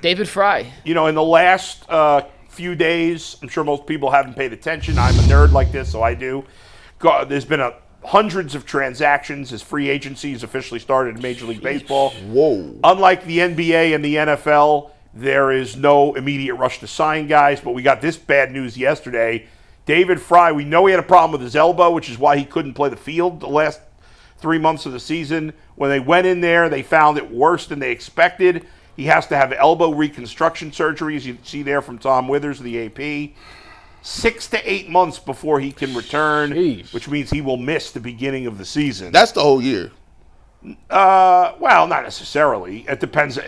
David Fry. In the last few days, I'm sure most people haven't paid attention. I'm a nerd like this, so I do. There's been hundreds of transactions as free agency has officially started in Major League Baseball. Whoa. Unlike the NBA and the NFL, there is no immediate rush to sign guys, but we got this bad news yesterday. David Fry, we know he had a problem with his elbow, which is why he couldn't play the field the last 3 months of the season. When they went in there, they found it worse than they expected. He has to have elbow reconstruction surgery, as you see there from Tom Withers of the AP. 6 to 8 months before he can return, which means he will miss the beginning of the season. That's the whole year. Well, not necessarily. It depends,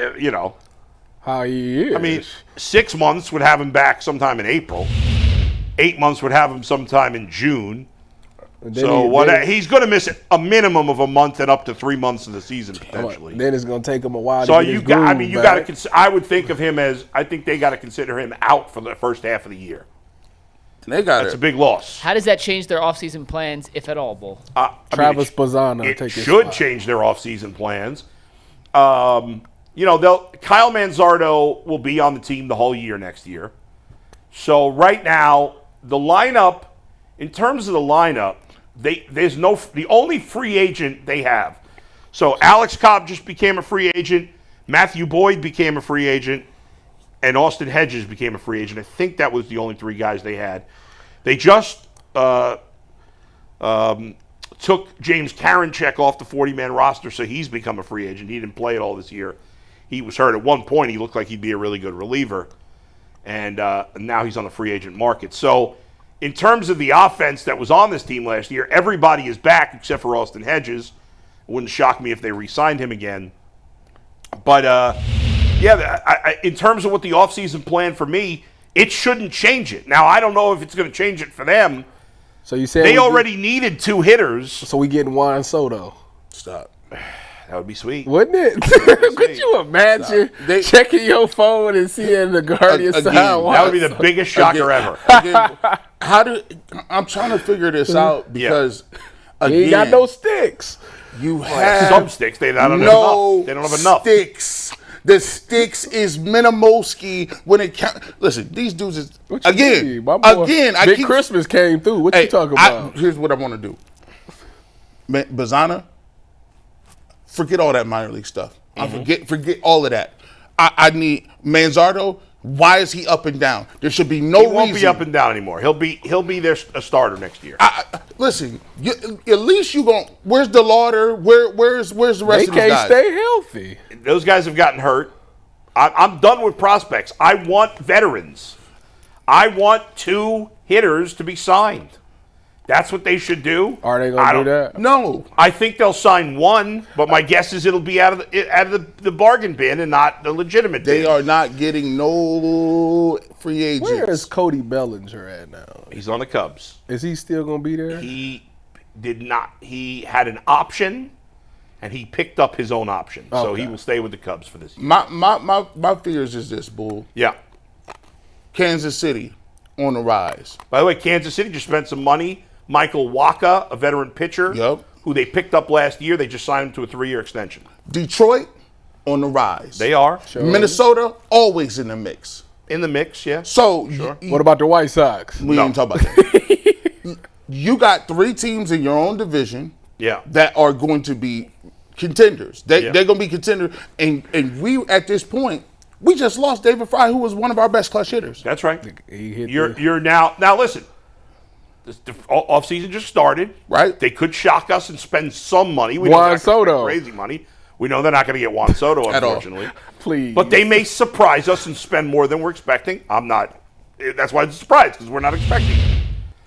How he is. I mean, 6 months would have him back sometime in April. 8 months would have him sometime in June. So he's going to miss a minimum of a month and up to 3 months of the season potentially. Then it's going to take him a while. So to get his groove back. I would think of him as, I think they got to consider him out for the first half of the year. That's a big loss. How does that change their offseason plans, if at all, Bull? Travis Bazzana It take his should spot. change their offseason plans. Kyle Manzardo will be on the team the whole year next year. So right now, the lineup, in terms of the lineup, the only free agent they have. So Alex Cobb just became a free agent. Matthew Boyd became a free agent. And Austin Hedges became a free agent. I think that was the only three guys they had. They just took James Karinchak off the 40-man roster, so he's become a free agent. He didn't play at all this year. He was hurt at one point. He looked like he'd be a really good reliever. And now he's on the free agent market. So in terms of the offense that was on this team last year, everybody is back except for Austin Hedges. It wouldn't shock me if they re-signed him again. But, in terms of what the offseason plan for me, it shouldn't change it. Now, I don't know if it's going to change it for them. So you said they already needed two hitters. So we getting Juan Soto. Stop. That would be sweet. Wouldn't it? Could you imagine checking your phone and seeing the Guardian sign? That would be the biggest shocker ever. I'm trying to figure this out because you ain't got no sticks. You have some sticks. They don't have enough. They don't have enough sticks. The sticks is minimalski when it counts. Listen, these dudes is again. Big Christmas came through. What you talking about? Here's what I want to do. Bazzana, forget all that minor league stuff. Forget all of that. I need Manzardo. Why is he up and down? There should be no reason. He won't be up and down anymore. He'll be a starter next year. Listen, at least you going. Where's the Lauder? Where's the rest of the guys? They can't stay healthy. Those guys have gotten hurt. I'm done with prospects. I want veterans. I want two hitters to be signed. That's what they should do. Are they going to do that? No. I think they'll sign one, but my guess is it'll be out of the bargain bin and not the legitimate bin. They are not getting no free agents. Where is Cody Bellinger at now? He's on the Cubs. Is he still going to be there? He did not. He had an option, and he picked up his own option. Okay. So he will stay with the Cubs for this year. My fears is this, Bull. Yeah. Kansas City on the rise. By the way, Kansas City just spent some money. Michael Wacha, a veteran pitcher, who they picked up last year. They just signed him to a 3-year extension. Detroit on the rise. They are. Sure. Minnesota, always in the mix. In the mix, yeah. So, what about the White Sox? We didn't talk about that. You got 3 teams in your own division that are going to be contenders. They're going to be contenders. And we, at this point, we just lost David Fry, who was one of our best clutch hitters. That's right. You're now listen. The offseason just started. Right. They could shock us and spend some money. We Juan Soto. Crazy money. We know they're not going to get Juan Soto, unfortunately. Please. But they may surprise us and spend more than we're expecting. I'm not. That's why it's a surprise, because we're not expecting it.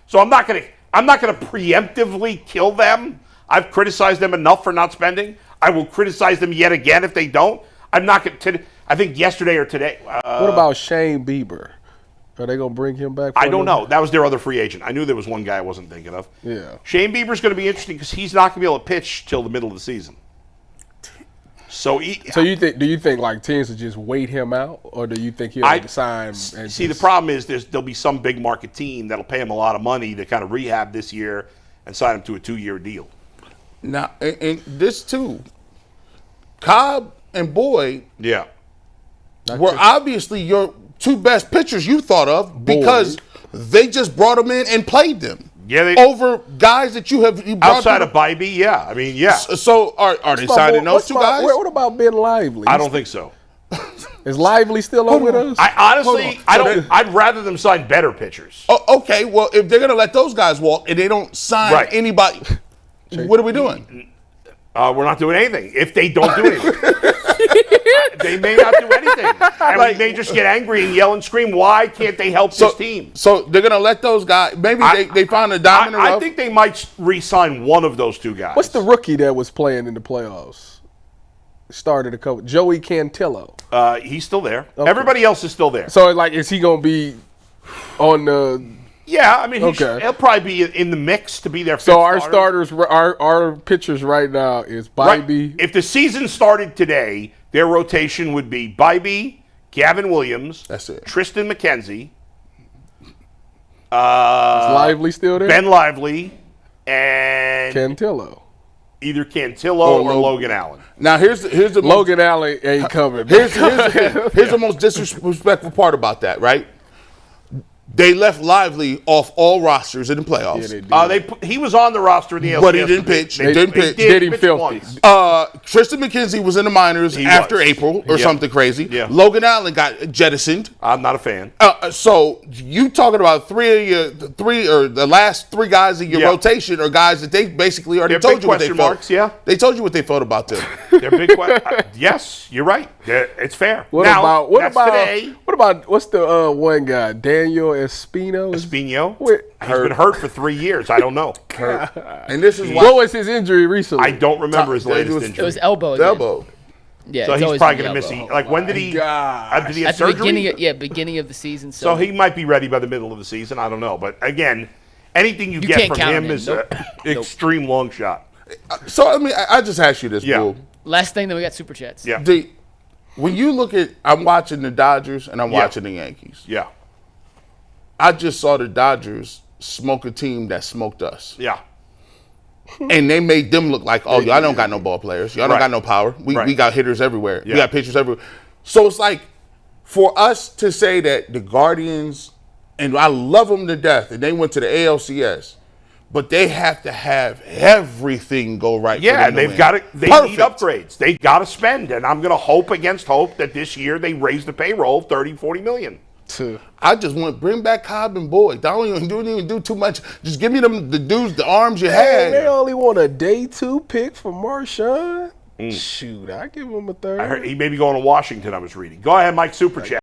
So I'm not going to preemptively kill them. I've criticized them enough for not spending. I will criticize them yet again if they don't. I'm not going to. I think yesterday or today. What about Shane Bieber? Are they going to bring him back? I don't know. That was their other free agent. I knew there was one guy I wasn't thinking of. Yeah. Shane Bieber's going to be interesting because he's not going to be able to pitch till the middle of the season. So do you think like teams will just wait him out, or do you think he'll sign? The problem is there'll be some big market team that'll pay him a lot of money to kind of rehab this year and sign him to a 2-year deal. Now, and this too, Cobb and Boyd. Yeah. were obviously your two best pitchers you thought of because they just brought them in and played them. Yeah, over guys that you brought outside of Bybee, yeah. I mean, yeah. So are they signing those two guys? What about Ben Lively? I don't think so. Is Lively still on with us? I honestly, I'd rather them sign better pitchers. Oh, okay, well, if they're gonna let those guys walk and they don't sign anybody, what are we doing? We're not doing anything. If they don't do anything, they may not do anything, and we may just get angry and yell and scream. Why can't they help this team? So they're gonna let those guys. Maybe they found a diamond in the rough. I think they might re-sign one of those two guys. What's the rookie that was playing in the playoffs? Started a couple. Joey Cantillo. He's still there. Okay. Everybody else is still there. So, like, is he gonna be on the? Yeah, I mean, he'll probably be in the mix to be their fifth So our starter. starters, our pitchers right now is Bybee. Right. If the season started today, their rotation would be Bybee, Gavin Williams, that's it. Tristan McKenzie, is Lively still there? Ben Lively, and Cantillo. Either Cantillo or Logan Allen. Now here's the Logan Allen ain't coming. Here's the most disrespectful part about that, right? They left Lively off all rosters in the playoffs. Yeah, he was on the roster in the LCS. But he didn't pitch. He didn't pitch. Did him filthy. Tristan McKenzie was in the minors after April or something crazy. Yeah. Logan Allen got jettisoned. I'm not a fan. So you talking about the last three guys in your rotation are guys that they basically already told you what they felt. They told you what they felt about them. They're big question. Yes, you're right. It's fair. What about what's the one guy? Daniel Espino? He's been hurt for 3 years. I don't know. And this is what was his injury recently? I don't remember his latest injury. It was elbow. Elbow. Yeah, so he's probably going to miss. Like when did he? Did he have surgery? Beginning of the season. So he might be ready by the middle of the season. I don't know, but again, anything you get from him is an extreme long shot. So I mean, I just asked you this, Bull. Last thing, then we got super chats. Yeah. When you look at, I'm watching the Dodgers and I'm watching the Yankees. Yeah. I just saw the Dodgers smoke a team that smoked us. Yeah. And they made them look like, y'all don't got no ball players. Y'all don't got no power. We got hitters everywhere. Yeah. We got pitchers everywhere. So it's like, for us to say that the Guardians, and I love them to death, and they went to the ALCS, but they have to have everything go right. Yeah, and they've got to. They need upgrades. They got to spend, and I'm going to hope against hope that this year they raise the payroll 30, 40 million. I just want bring back Cobb and Boyd. Don't even do too much. Just give me the arms you had. They only want a day 2 pick for Marshawn. Shoot, I give him a third. I heard he may be going to Washington. I was reading. Go ahead, Mike. Super chat.